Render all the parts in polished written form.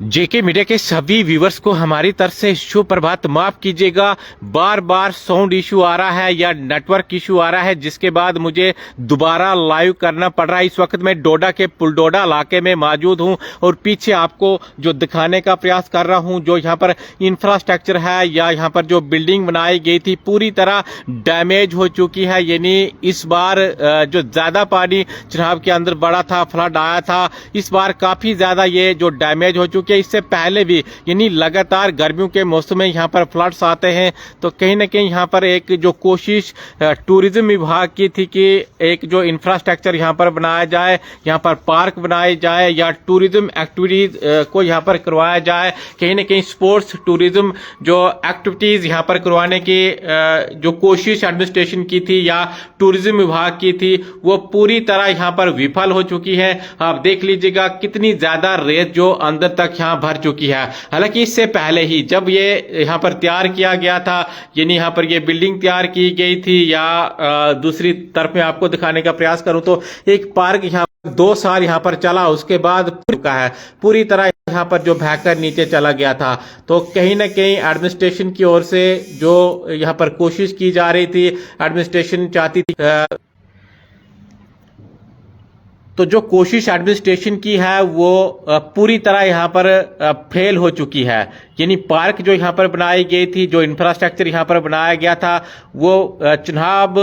जेके media के सभी viewers को हमारी तरफ से सुप्रभात। माफ कीजिएगा, बार बार साउंड इशू आ रहा है या नेटवर्क इशू आ रहा है, जिसके बाद मुझे दोबारा लाइव करना पड़ रहा है। इस वक्त मैं डोडा के पुलडोडा इलाके में मौजूद हूं और पीछे आपको जो दिखाने का प्रयास कर रहा हूं, जो यहां पर इंफ्रास्ट्रक्चर है या यहां पर जो बिल्डिंग बनाई गई थी पूरी तरह डैमेज हो चुकी है। यानी इस बार जो ज्यादा पानी चिनाब के अंदर बढ़ा था, फ्लड आया था, इस बार काफी ज्यादा ये जो डैमेज हो चुकी है। इससे पहले भी यानी लगातार गर्मियों के मौसम में यहाँ पर फ्लड्स आते हैं, तो कहीं ना कहीं यहाँ पर एक जो कोशिश टूरिज्म विभाग की थी कि एक जो इंफ्रास्ट्रक्चर यहाँ पर बनाया जाए, यहाँ पर पार्क बनाए जाए या टूरिज्म एक्टिविटीज को यहाँ पर करवाया जाए। कहीं ना कहीं स्पोर्ट्स टूरिज्म जो एक्टिविटीज यहाँ पर करवाने की जो कोशिश एडमिनिस्ट्रेशन की थी या टूरिज्म विभाग की थी, वो पूरी तरह यहाँ पर विफल हो चुकी है। आप देख लीजिएगा कितनी ज्यादा रेत जो अंदर तक यहाँ भर चुकी है। हालांकि इससे पहले ही जब ये यहाँ पर तैयार किया गया था, यानी यहाँ पर ये बिल्डिंग तैयार की गई थी, या दूसरी तरफ में आपको दिखाने का प्रयास करूं तो एक पार्क यहाँ 2 साल यहाँ पर चला, उसके बाद का है पूरी तरह यहाँ पर जो बहकर नीचे चला गया था। तो कहीं ना कहीं एडमिनिस्ट्रेशन की ओर से जो यहाँ पर कोशिश की जा रही थी, एडमिनिस्ट्रेशन चाहती थी तो जो कोशिश एडमिनिस्ट्रेशन की है वो पूरी तरह यहाँ पर फेल हो चुकी है। यानी पार्क जो यहाँ पर बनाई गई थी, जो इंफ्रास्ट्रक्चर यहाँ पर बनाया गया था, वो चिनाब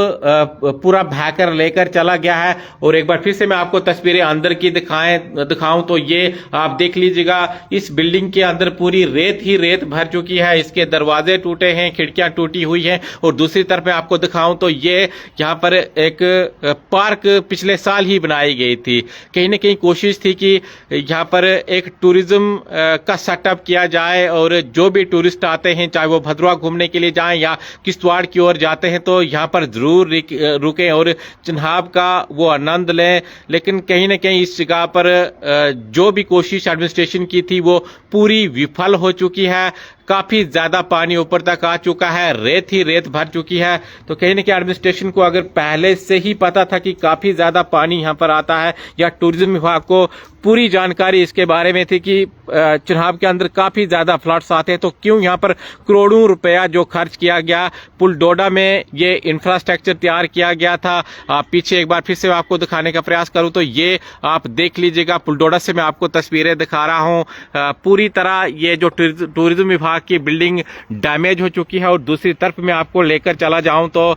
पूरा बहकर लेकर चला गया है। और एक बार फिर से मैं आपको तस्वीरें अंदर की दिखाऊं तो ये आप देख लीजिएगा, इस बिल्डिंग के अंदर पूरी रेत ही रेत भर चुकी है। इसके दरवाजे टूटे हैं, खिड़कियां टूटी हुई हैं। और दूसरी तरफ मैं आपको दिखाऊं तो ये यहाँ पर एक पार्क पिछले साल ही बनाई गई थी। कहीं ना कहीं कोशिश थी कि यहाँ पर एक टूरिज्म का सेटअप किया जाए और जो भी टूरिस्ट आते हैं, चाहे वो भद्रवाह घूमने के लिए जाएं या किश्तवाड़ की ओर जाते हैं, तो यहाँ पर जरूर रुकें और चिनाब का वो आनंद लें। लेकिन कहीं ना कहीं इस जगह पर जो भी कोशिश एडमिनिस्ट्रेशन की थी वो पूरी विफल हो चुकी है। काफी ज्यादा पानी ऊपर तक आ चुका है, रेत ही रेत भर चुकी है। तो कहीं ना कहीं एडमिनिस्ट्रेशन को अगर पहले से ही पता था कि काफी ज्यादा पानी यहाँ पर आता है, या टूरिज्म विभाग को पूरी जानकारी इसके बारे में थी कि चिनाब के अंदर काफी ज्यादा फ्लड्स आते हैं, तो क्यों यहाँ पर करोड़ों रुपया जो खर्च किया गया, पुलडोडा में ये इंफ्रास्ट्रक्चर तैयार किया गया था। आप पीछे एक बार फिर से आपको दिखाने का प्रयास करूं तो ये आप देख लीजिएगा, पुलडोडा से मैं आपको तस्वीरें दिखा रहा हूं। पूरी तरह ये जो टूरिज्म विभाग की बिल्डिंग डैमेज हो चुकी है। और दूसरी तरफ में आपको लेकर चला जाऊं तो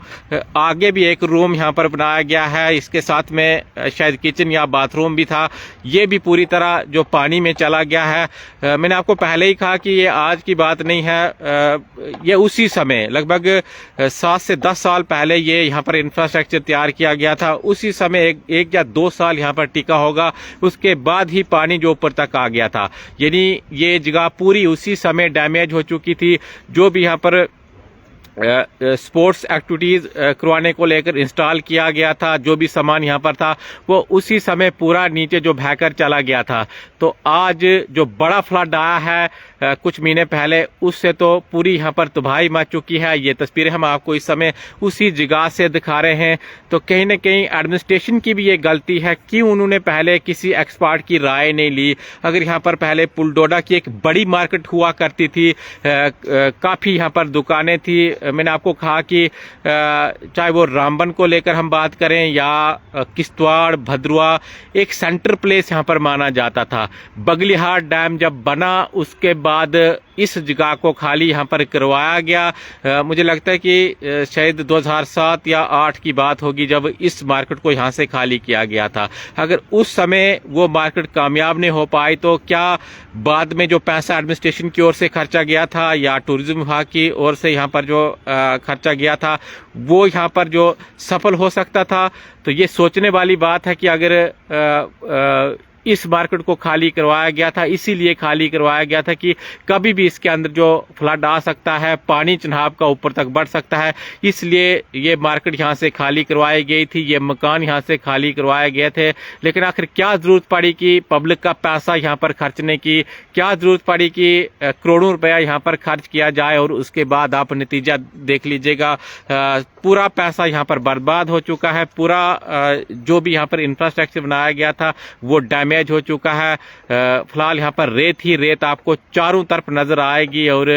आगे भी एक रूम यहां पर बनाया गया है, इसके साथ में शायद किचन या बाथरूम भी था, ये भी पूरी तरह जो पानी में चला गया है। मैंने आपको पहले ही कहा कि ये आज की बात नहीं है, ये उसी समय लगभग 7 से 10 साल पहले ये यहाँ पर इंफ्रास्ट्रक्चर तैयार किया गया था। उसी समय एक या 2 साल यहाँ पर टिका होगा, उसके बाद ही पानी जो ऊपर तक आ गया था। यानी ये जगह पूरी उसी समय डैमेज हो चुकी थी। जो भी यहाँ पर स्पोर्ट्स एक्टिविटीज करवाने को लेकर इंस्टॉल किया गया था, जो भी सामान यहाँ पर था, वो उसी समय पूरा नीचे जो बहकर चला गया था। तो आज जो बड़ा फ्लड आया है कुछ महीने पहले, उससे तो पूरी यहाँ पर तबाही मच चुकी है। ये तस्वीरें हम आपको इस समय उसी जगह से दिखा रहे हैं। तो कहीं ना कहीं एडमिनिस्ट्रेशन की भी ये गलती है, क्यों उन्होंने पहले किसी एक्सपर्ट की राय नहीं ली। अगर यहाँ पर पहले पुलडोडा की एक बड़ी मार्केट हुआ करती थी, काफी यहाँ पर दुकानें थी। मैंने आपको कहा कि चाहे वो रामबन को लेकर हम बात करें या किश्तवाड़, भद्रवाह, एक सेंटर प्लेस यहाँ पर माना जाता था। बगलिहाट डैम जब बना उसके बाद इस जगह को खाली यहाँ पर करवाया गया। मुझे लगता है कि शायद 2007 या 8 की बात होगी जब इस मार्केट को यहाँ से खाली किया गया था। अगर उस समय वो मार्केट कामयाब नहीं हो पाई तो क्या बाद में जो पैसा एडमिनिस्ट्रेशन की ओर से खर्चा गया था या टूरिज्म विभाग की ओर से यहाँ पर जो खर्चा गया था, वो यहाँ पर जो सफल हो सकता था। तो ये सोचने वाली बात है कि अगर इस मार्केट को खाली करवाया गया था, इसीलिए खाली करवाया गया था कि कभी भी इसके अंदर जो फ्लड आ सकता है, पानी चिनाब का ऊपर तक बढ़ सकता है, इसलिए ये मार्केट यहाँ से खाली करवाई गई थी, ये मकान यहाँ से खाली करवाए गए थे। लेकिन आखिर क्या जरूरत पड़ी कि पब्लिक का पैसा यहाँ पर खर्चने की, क्या जरूरत पड़ी कि करोड़ों रुपया यहाँ पर खर्च किया जाए और उसके बाद आप नतीजा देख लीजिएगा, पूरा पैसा यहाँ पर बर्बाद हो चुका है। पूरा जो भी यहाँ पर इंफ्रास्ट्रक्चर बनाया गया था वो डैमेज डैमेज हो चुका है। फिलहाल यहाँ पर रेत ही रेत आपको चारों तरफ नजर आएगी और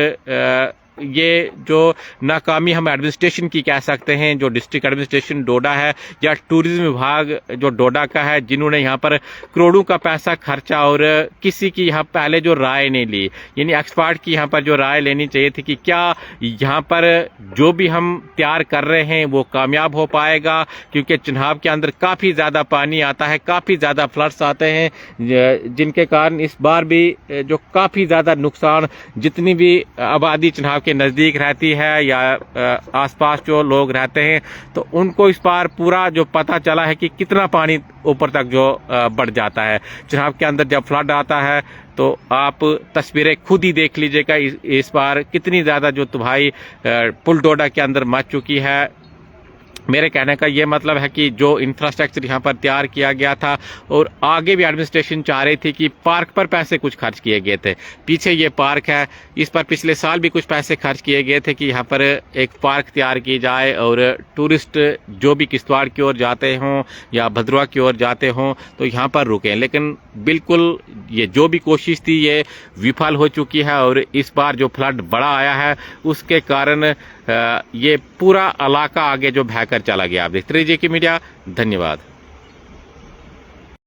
ये जो नाकामी हम एडमिनिस्ट्रेशन की कह सकते हैं, जो डिस्ट्रिक्ट एडमिनिस्ट्रेशन डोडा है या टूरिज्म विभाग जो डोडा का है, जिन्होंने यहाँ पर करोड़ों का पैसा खर्चा और किसी की यहाँ पहले जो राय नहीं ली, यानी एक्सपर्ट की यहाँ पर जो राय लेनी चाहिए थी कि क्या यहाँ पर जो भी हम तैयार कर रहे हैं वो कामयाब हो पाएगा, क्योंकि चिनाब के अंदर काफ़ी ज़्यादा पानी आता है, काफ़ी ज़्यादा फ्लड्स आते हैं, जिनके कारण इस बार भी जो काफ़ी ज़्यादा नुकसान, जितनी भी आबादी चिनाब के नज़दीक रहती है या आसपास जो लोग रहते हैं, तो उनको इस बार पूरा जो पता चला है कि कितना पानी ऊपर तक जो बढ़ जाता है। चिनाब के अंदर जब फ्लड आता है तो आप तस्वीरें खुद ही देख लीजिएगा इस बार कितनी ज़्यादा जो तबाही पुल डोडा के अंदर मच चुकी है। मेरे कहने का ये मतलब है कि जो इंफ्रास्ट्रक्चर यहाँ पर तैयार किया गया था, और आगे भी एडमिनिस्ट्रेशन चाह रही थी कि पार्क पर पैसे कुछ खर्च किए गए थे, पीछे ये पार्क है, इस पर पिछले साल भी कुछ पैसे खर्च किए गए थे कि यहाँ पर एक पार्क तैयार की जाए और टूरिस्ट जो भी किश्तवाड़ की ओर जाते हों या भद्रवाह की ओर जाते हों तो यहाँ पर रुकें। लेकिन बिल्कुल ये जो भी कोशिश थी ये विफल हो चुकी है, और इस बार जो फ्लड बड़ा आया है उसके कारण ये पूरा इलाका आगे जो बहकर चला गया। आप देखते रहिए JK मीडिया। धन्यवाद।